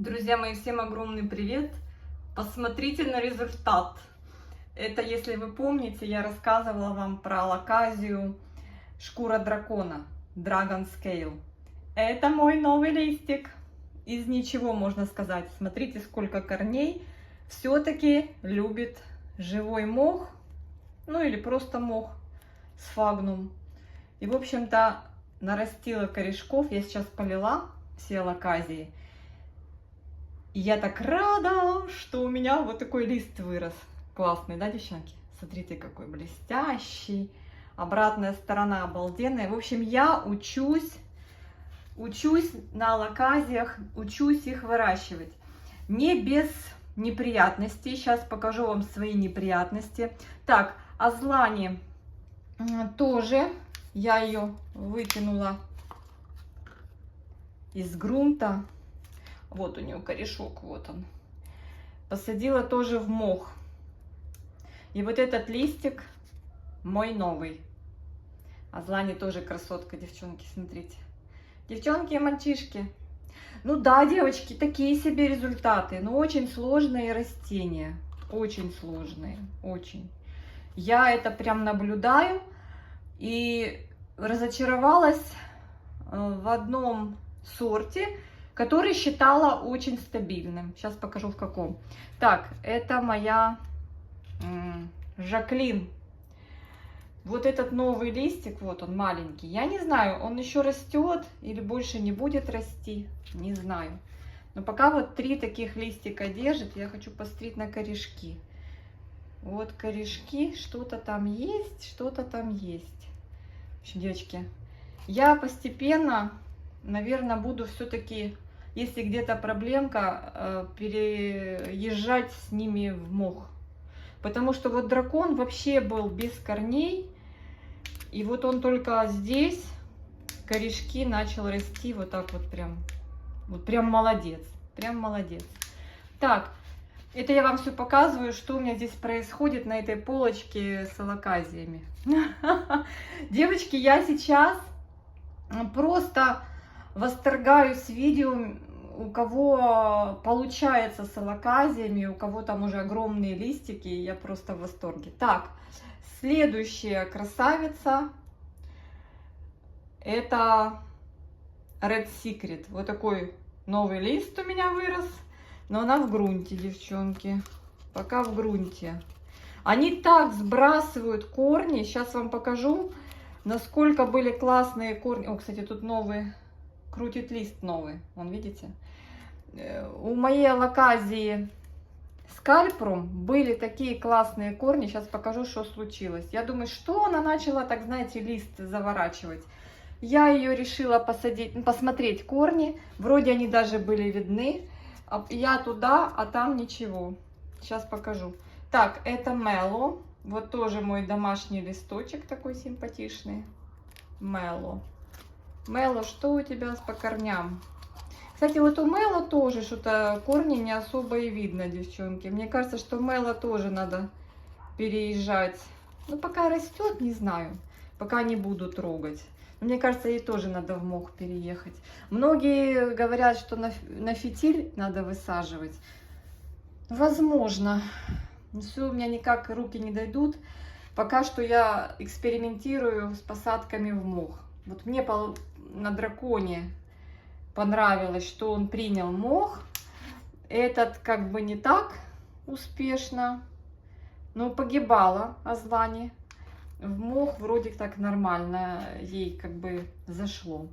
Друзья мои, всем огромный привет! Посмотрите на результат. Это, если вы помните, я рассказывала вам про лаказию шкура дракона, Dragon Scale. Это мой новый листик. Из ничего, можно сказать. Смотрите, сколько корней. Все-таки любит живой мох, ну или просто мох, сфагнум. И, в общем-то, нарастила корешков. Я сейчас полила все лаказии. И я так рада, что у меня вот такой лист вырос. Классный, да, девчонки? Смотрите, какой блестящий. Обратная сторона обалденная. В общем, я учусь на лаказиях, учусь их выращивать. Не без неприятностей. Сейчас покажу вам свои неприятности. Так, Азлани тоже. Я ее вытянула из грунта. Вот у нее корешок, вот он. Посадила тоже в мох. И вот этот листик мой новый. Азлани тоже красотка, девчонки, смотрите. Девчонки и мальчишки. Ну да, девочки, такие себе результаты. Но очень сложные растения. Очень сложные, очень. Я это прям наблюдаю. И разочаровалась в одном сорте, который считала очень стабильным. Сейчас покажу в каком. Так, это моя Жаклин. Вот этот новый листик, вот он маленький. Я не знаю, он еще растет или больше не будет расти. Не знаю. Но пока вот 3 таких листика держит, я хочу посмотреть на корешки. Вот корешки, что-то там есть, что-то там есть. В общем, девочки, я постепенно, наверное, буду все-таки, если где-то проблемка, переезжать с ними в мох. Потому что вот дракон вообще был без корней. И вот он только здесь, корешки начал расти вот так вот прям. Вот прям молодец. Прям молодец. Так, это я вам все показываю, что у меня здесь происходит на этой полочке с алаказиями. Девочки, я сейчас просто восторгаюсь видео, у кого получается с алаказиями, у кого там уже огромные листики, я просто в восторге. Так, следующая красавица, это Red Secret. Вот такой новый лист у меня вырос, но она в грунте, девчонки, пока в грунте. Они так сбрасывают корни, сейчас вам покажу, насколько были классные корни. О, кстати, тут новый, крутит лист новый, вон, видите? У моей алаказии скальпрум были такие классные корни. Сейчас покажу, что случилось. Я думаю, что она начала, так знаете, лист заворачивать. Я ее решила посадить, посмотреть корни. Вроде они даже были видны. Я туда, а там ничего. Сейчас покажу. Так, это Мело. Вот тоже мой домашний листочек такой симпатичный. Мело. Мело, что у тебя по корням? Кстати, вот у Мело тоже что-то корни не особо и видно, девчонки. Мне кажется, что Мело тоже надо переезжать. Ну, пока растет, не знаю. Пока не буду трогать. Но мне кажется, ей тоже надо в мох переехать. Многие говорят, что на фитиль надо высаживать. Возможно. Но все, у меня никак руки не дойдут. Пока что я экспериментирую с посадками в мох. Вот мне на драконе понравилось, что он принял мох. Этот как бы не так успешно, но погибала Азлани. В мох вроде так нормально ей как бы зашло.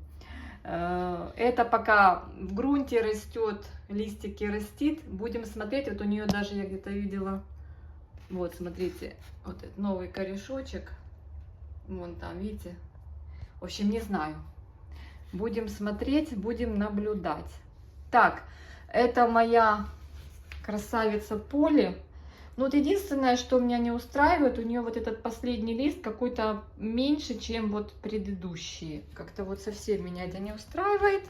Это пока в грунте растет, листики растит. Будем смотреть. Вот у нее даже я где-то видела. Вот, смотрите, вот этот новый корешочек. Вон там, видите? В общем, не знаю. Будем смотреть, будем наблюдать. Так, это моя красавица Поли. Ну, вот единственное, что меня не устраивает, у нее вот этот последний лист какой-то меньше, чем вот предыдущие. Как-то вот совсем меня это не устраивает.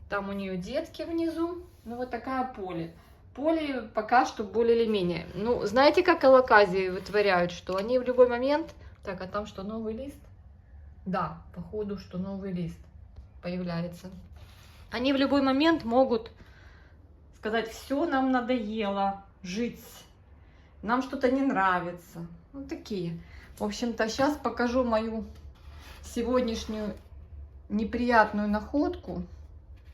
Там у нее детки внизу. Ну, вот такая Поли. Поли пока что более или менее. Ну, знаете, как алаказии вытворяют, что они в любой момент... Так, а там что, новый лист? Да, походу, что новый лист появляется. Они в любой момент могут сказать, все нам надоело жить, нам что-то не нравится. Вот такие. В общем-то, сейчас покажу мою сегодняшнюю неприятную находку.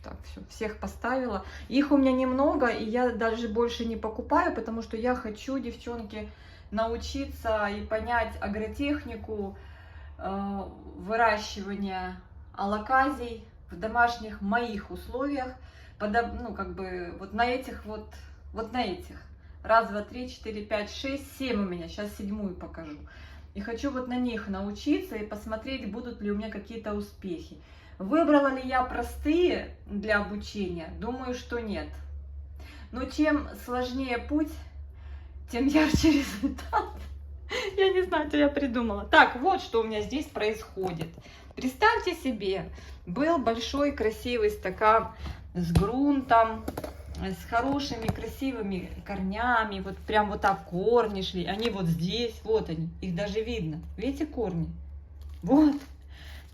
Так, все, всех поставила. Их у меня немного, и я даже больше не покупаю, потому что я хочу, девчонки, научиться и понять агротехнику выращивания алоказий в домашних моих условиях, ну, как бы, вот на этих вот на этих. Раз, два, три, 4, 5, 6, 7 у меня. Сейчас 7-ю покажу. И хочу вот на них научиться и посмотреть, будут ли у меня какие-то успехи. Выбрала ли я простые для обучения? Думаю, что нет. Но чем сложнее путь, тем ярче результат. Я не знаю, что я придумала. Так, вот что у меня здесь происходит. Представьте себе, был большой красивый стакан с грунтом, с хорошими красивыми корнями. Вот прям вот так корни шли. Они вот здесь, вот они. Их даже видно. Видите корни? Вот.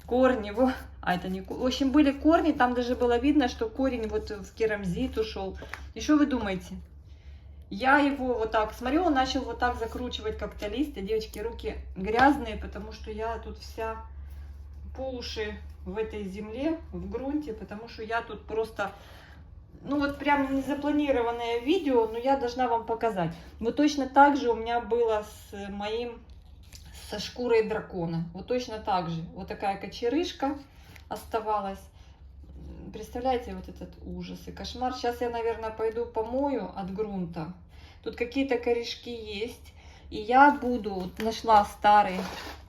Корни, вот. А это не... В общем, были корни, там даже было видно, что корень вот в керамзит ушел. И что вы думаете? Я его вот так смотрю, он начал вот так закручивать как-то листья. Девочки, руки грязные, потому что я тут вся по уши в этой земле, в грунте, потому что я тут просто... Ну вот прям незапланированное видео, но я должна вам показать. Вот точно так же у меня было со шкурой дракона. Вот точно так же. Вот такая кочерышка оставалась. Представляете, вот этот ужас и кошмар. Сейчас я, наверное, пойду помою от грунта. Тут какие-то корешки есть. И я буду, нашла старый,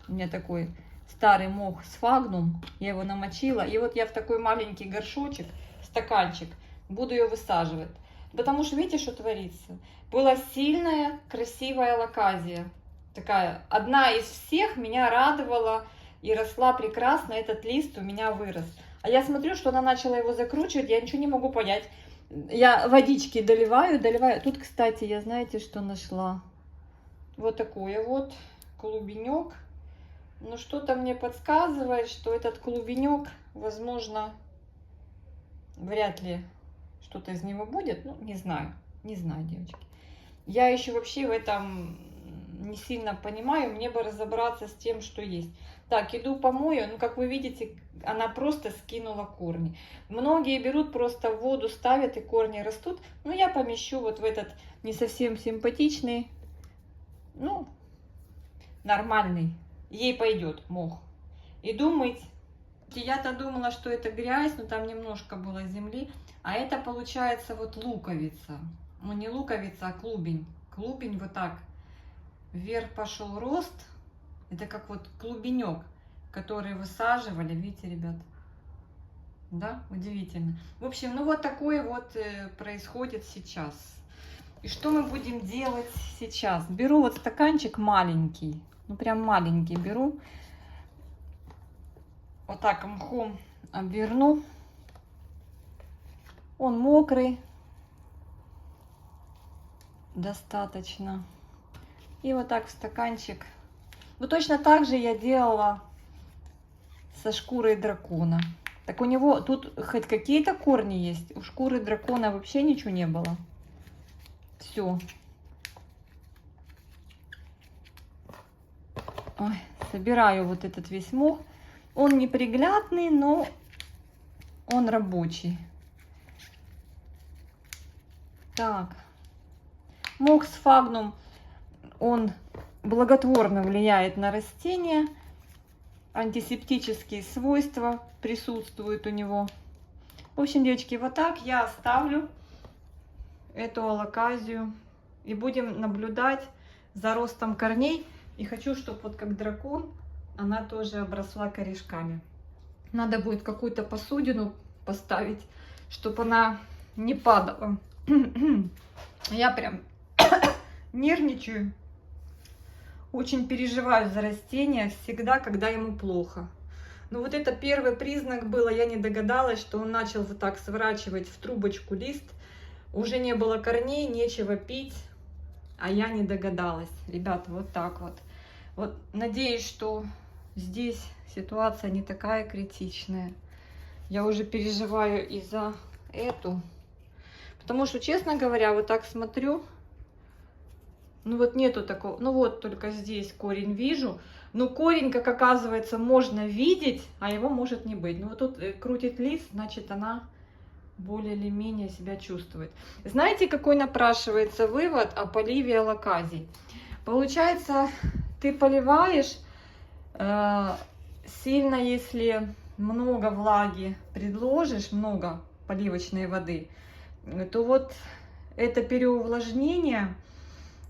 у меня такой старый мох сфагнум. Я его намочила. И вот я в такой маленький горшочек, стаканчик, буду ее высаживать. Потому что видите, что творится? Была сильная, красивая алоказия. Такая, одна из всех меня радовала и росла прекрасно. Этот лист у меня вырос. А я смотрю, что она начала его закручивать, я ничего не могу понять. Я водички доливаю. Тут, кстати, я знаете, что нашла? Вот такой вот клубенек. Но что-то мне подсказывает, что этот клубенек, возможно, вряд ли что-то из него будет. Ну, не знаю, девочки. Я еще вообще в этом не сильно понимаю. Мне бы разобраться с тем, что есть. Так, иду помою. Ну, как вы видите, она просто скинула корни. Многие берут, просто в воду ставят, и корни растут. Но я помещу вот в этот не совсем симпатичный, ну, нормальный. Ей пойдет мох. Иду мыть. Я-то думала, что это грязь, но там немножко было земли. А это получается вот луковица. Ну, не луковица, а клубень. Клубень вот так. Вверх пошел рост. Это как вот клубенек, который высаживали. Видите, ребят? Да, удивительно. В общем, ну вот такое вот происходит сейчас. И что мы будем делать сейчас? Беру вот стаканчик маленький. Ну, прям маленький беру. Вот так мхом обверну. Он мокрый. Достаточно. И вот так в стаканчик. Ну, точно так же я делала со шкурой дракона. Так у него тут хоть какие-то корни есть. У шкуры дракона вообще ничего не было. Все. Ой, собираю вот этот весь мох. Он неприглядный, но он рабочий. Так. Мох сфагнум, он благотворно влияет на растения. Антисептические свойства присутствуют у него. В общем, девочки, вот так я оставлю эту алоказию. И будем наблюдать за ростом корней. И хочу, чтобы вот как дракон она тоже обросла корешками. Надо будет какую-то посудину поставить, чтобы она не падала. Я прям нервничаю. Очень переживаю за растения всегда, когда ему плохо. Но вот это первый признак было, я не догадалась, что он начал вот так сворачивать в трубочку лист. Уже не было корней, нечего пить, а я не догадалась. Ребята, вот так вот. Вот надеюсь, что здесь ситуация не такая критичная. Я уже переживаю и за эту. Потому что, честно говоря, вот так смотрю, ну вот нету такого, ну вот только здесь корень вижу. Но корень, как оказывается, можно видеть, а его может не быть. Ну вот тут крутит лист, значит она более или менее себя чувствует. Знаете, какой напрашивается вывод о поливе алоказий? Получается, ты поливаешь сильно, если много влаги предложишь, много поливочной воды, то вот это переувлажнение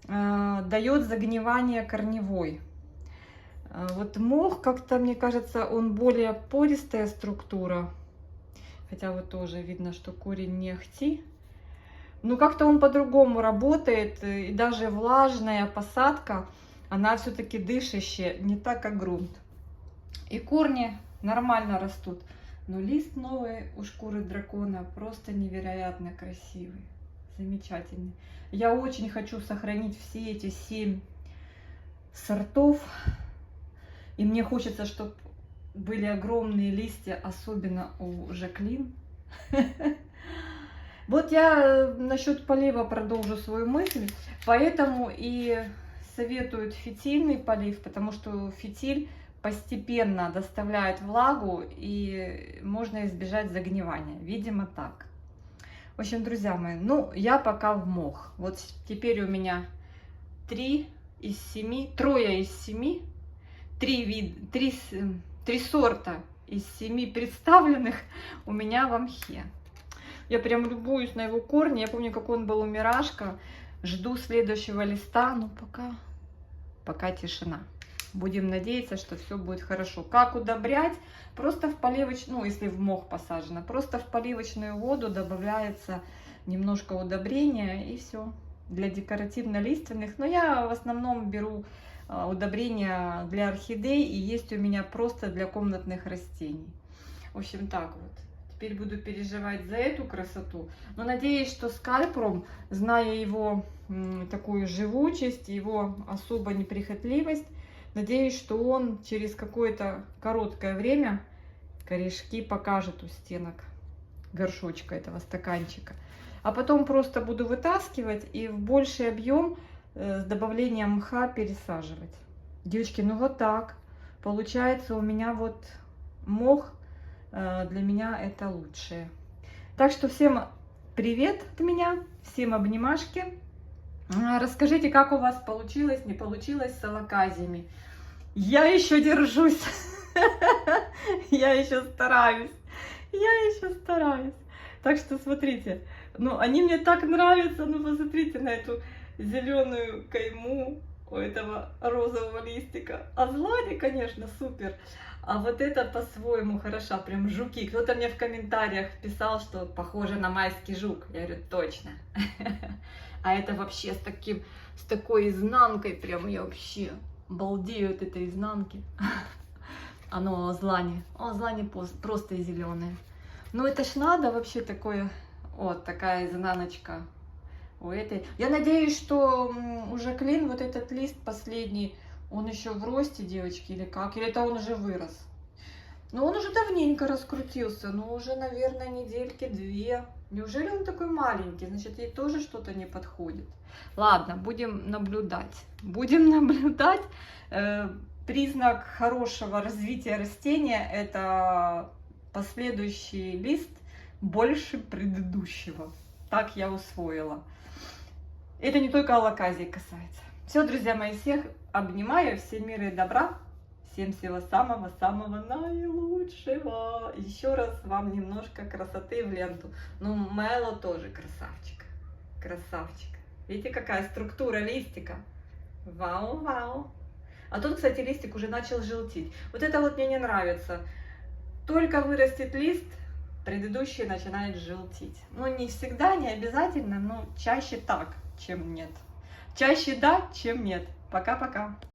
дает загнивание корневой. Вот мох, как-то, мне кажется, он более пористая структура. Хотя вот тоже видно, что корень не ахти. Но как-то он по-другому работает. И даже влажная посадка, она все-таки дышащая, не так, как грунт. И корни нормально растут. Но лист новый у шкуры дракона просто невероятно красивый. Замечательный. Я очень хочу сохранить все эти 7 сортов. И мне хочется, чтобы были огромные листья, особенно у Жаклин. Вот я насчет полива продолжу свою мысль. Поэтому и советуют фитильный полив, потому что фитиль постепенно доставляет влагу и можно избежать загнивания. Видимо, так. В общем, друзья мои, ну, я пока в мох. Вот теперь у меня 3 из 7, 3 из 7, 3 сорта из 7 представленных у меня в мхе. Я прям любуюсь на его корни. Я помню, как он был у Мирашка. Жду следующего листа, но пока тишина. Будем надеяться, что все будет хорошо. Как удобрять? Просто в поливочную, ну, если в мох посажено, просто в поливочную воду добавляется немножко удобрения и все. Для декоративно-лиственных. Но я в основном беру удобрения для орхидей, и есть у меня просто для комнатных растений. В общем, так вот. Теперь буду переживать за эту красоту. Но надеюсь, что скальпром, зная его такую живучесть, его особо неприхотливость, надеюсь, что он через какое-то короткое время корешки покажет у стенок горшочка, этого стаканчика. А потом просто буду вытаскивать и в больший объем с добавлением мха пересаживать. Девочки, ну вот так. Получается у меня вот мох, для меня это лучшее. Так что всем привет от меня, всем обнимашки. Расскажите, как у вас получилось, не получилось с алоказиями. Я еще держусь. Я еще стараюсь. Так что смотрите, ну они мне так нравятся, ну посмотрите на эту зеленую кайму у этого розового листика. А злани, конечно, супер. А вот это по-своему хороша, прям жуки. Кто-то мне в комментариях писал, что похоже на майский жук. Я говорю, точно. А это вообще с такой изнанкой, прям я вообще балдею от этой изнанки. Оно злани. О, злани просто зеленые. Ну это ж надо вообще такое, вот такая изнаночка у этой. Я надеюсь, что у Жаклин вот этот лист последний, он еще в росте, девочки, или как? Или это он уже вырос? Ну он уже давненько раскрутился, ну уже, наверное, недельки 2. Неужели он такой маленький? Значит, ей тоже что-то не подходит. Ладно, будем наблюдать. Признак хорошего развития растения — это последующий лист больше предыдущего. Так я усвоила. Это не только алоказий касается. Все, друзья мои, всех обнимаю, всем мира и добра. Всем всего самого-самого наилучшего. Еще раз вам немножко красоты в ленту. Ну, Мэло тоже красавчик. Красавчик. Видите, какая структура листика? Вау-вау. А тут, кстати, листик уже начал желтеть. Вот это вот мне не нравится. Только вырастет лист, предыдущий начинает желтеть. Ну, не всегда, не обязательно, но чаще так, чем нет. Чаще да, чем нет. Пока-пока.